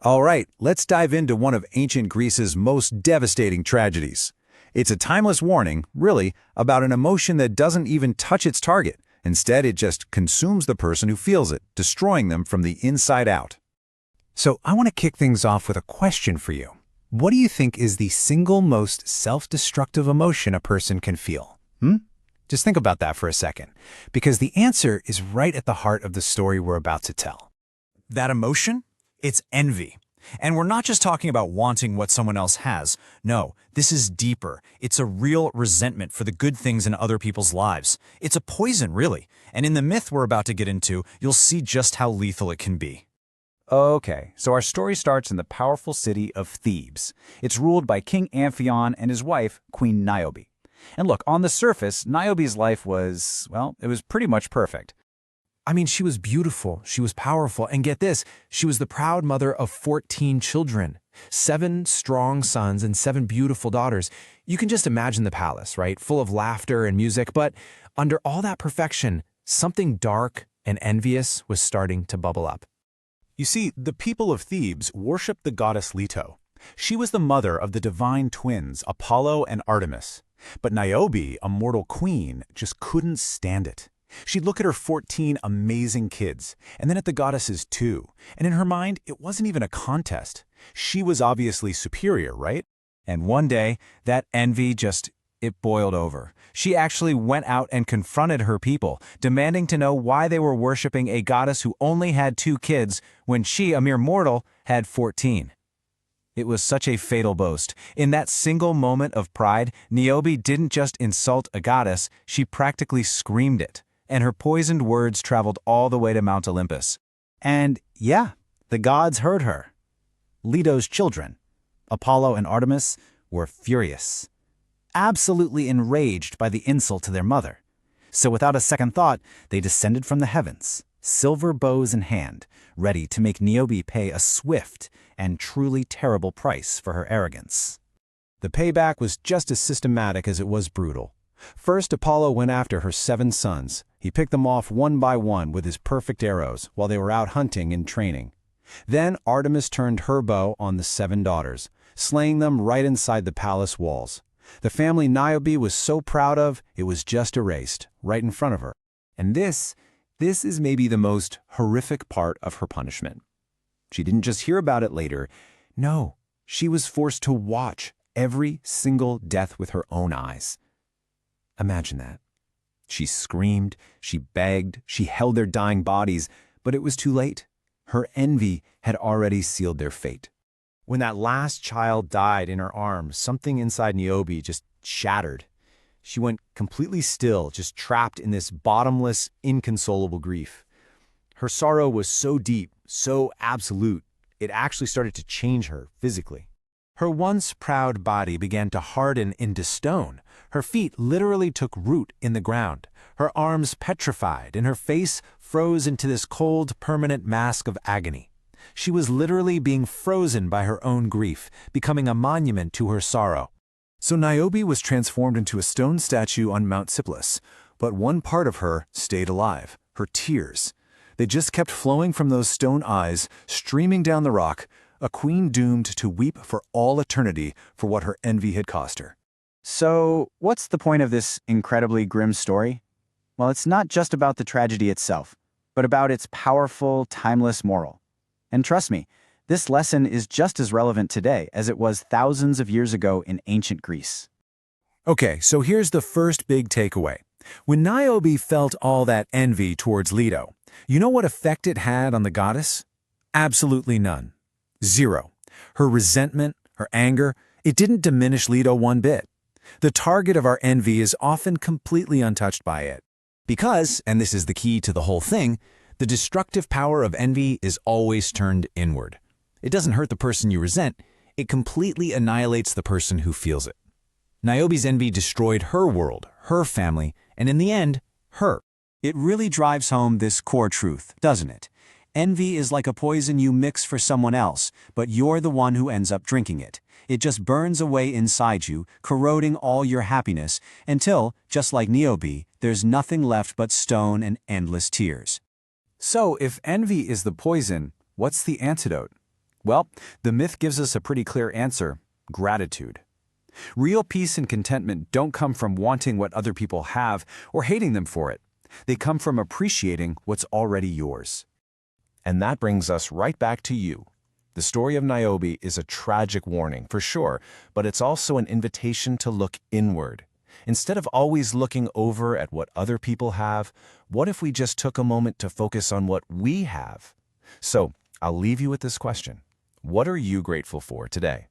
All right, let's dive into one of ancient Greece's most devastating tragedies. It's a timeless warning, really, about an emotion that doesn't even touch its target. Instead, it just consumes the person who feels it, destroying them from the inside out. So I want to kick things off with a question for you. What do you think is the single most self-destructive emotion a person can feel? Just think about that for a second, because the answer is right at the heart of the story we're about to tell. That emotion? It's envy. And we're not just talking about wanting what someone else has. No, this is deeper. It's a real resentment for the good things in other people's lives. It's a poison, really. And in the myth we're about to get into, you'll see just how lethal it can be. Okay, so our story starts in the powerful city of Thebes. It's ruled by King Amphion and his wife, Queen Niobe. And look, on the surface, Niobe's life was, well, it was pretty much perfect. I mean, she was beautiful, she was powerful, and get this, she was the proud mother of 14 children, 7 strong sons and 7 beautiful daughters. You can just imagine the palace, right? Full of laughter and music, but under all that perfection, something dark and envious was starting to bubble up. You see, the people of Thebes worshipped the goddess Leto. She was the mother of the divine twins, Apollo and Artemis. But Niobe, a mortal queen, just couldn't stand it. She'd look at her 14 amazing kids, and then at the goddesses too. And in her mind, it wasn't even a contest. She was obviously superior, right? And one day, that envy it boiled over. She actually went out and confronted her people, demanding to know why they were worshiping a goddess who only had 2 kids when she, a mere mortal, had 14. It was such a fatal boast. In that single moment of pride, Niobe didn't just insult a goddess, she practically screamed it. And her poisoned words traveled all the way to Mount Olympus. And yeah, the gods heard her. Leto's children, Apollo and Artemis, were furious, absolutely enraged by the insult to their mother. So without a second thought, they descended from the heavens, silver bows in hand, ready to make Niobe pay a swift and truly terrible price for her arrogance. The payback was just as systematic as it was brutal. First, Apollo went after her 7 sons. He picked them off one by one with his perfect arrows while they were out hunting and training. Then Artemis turned her bow on the 7 daughters, slaying them right inside the palace walls. The family Niobe was so proud of, it was just erased, right in front of her. And this is maybe the most horrific part of her punishment. She didn't just hear about it later. No, she was forced to watch every single death with her own eyes. Imagine that. She screamed, she begged, she held their dying bodies, but it was too late. Her envy had already sealed their fate. When that last child died in her arms, something inside Niobe just shattered. She went completely still, just trapped in this bottomless, inconsolable grief. Her sorrow was so deep, so absolute, it actually started to change her physically. Her once proud body began to harden into stone. Her feet literally took root in the ground. Her arms petrified, and her face froze into this cold, permanent mask of agony. She was literally being frozen by her own grief, becoming a monument to her sorrow. So Niobe was transformed into a stone statue on Mount Cyprus, but one part of her stayed alive, her tears. They just kept flowing from those stone eyes, streaming down the rock, a queen doomed to weep for all eternity for what her envy had cost her. So, what's the point of this incredibly grim story? Well, it's not just about the tragedy itself, but about its powerful, timeless moral. And trust me, this lesson is just as relevant today as it was thousands of years ago in ancient Greece. Okay, so here's the first big takeaway. When Niobe felt all that envy towards Leto, you know what effect it had on the goddess? Absolutely none. 0. Her resentment, her anger, it didn't diminish Leto one bit. The target of our envy is often completely untouched by it. Because, and this is the key to the whole thing, the destructive power of envy is always turned inward. It doesn't hurt the person you resent, it completely annihilates the person who feels it. Niobe's envy destroyed her world, her family, and in the end, her. It really drives home this core truth, doesn't it? Envy is like a poison you mix for someone else, but you're the one who ends up drinking it. It just burns away inside you, corroding all your happiness, until, just like Niobe, there's nothing left but stone and endless tears. So, if envy is the poison, what's the antidote? Well, the myth gives us a pretty clear answer: gratitude. Real peace and contentment don't come from wanting what other people have or hating them for it. They come from appreciating what's already yours. And that brings us right back to you. The story of Niobe is a tragic warning, for sure, but it's also an invitation to look inward. Instead of always looking over at what other people have, what if we just took a moment to focus on what we have? So, I'll leave you with this question. What are you grateful for today?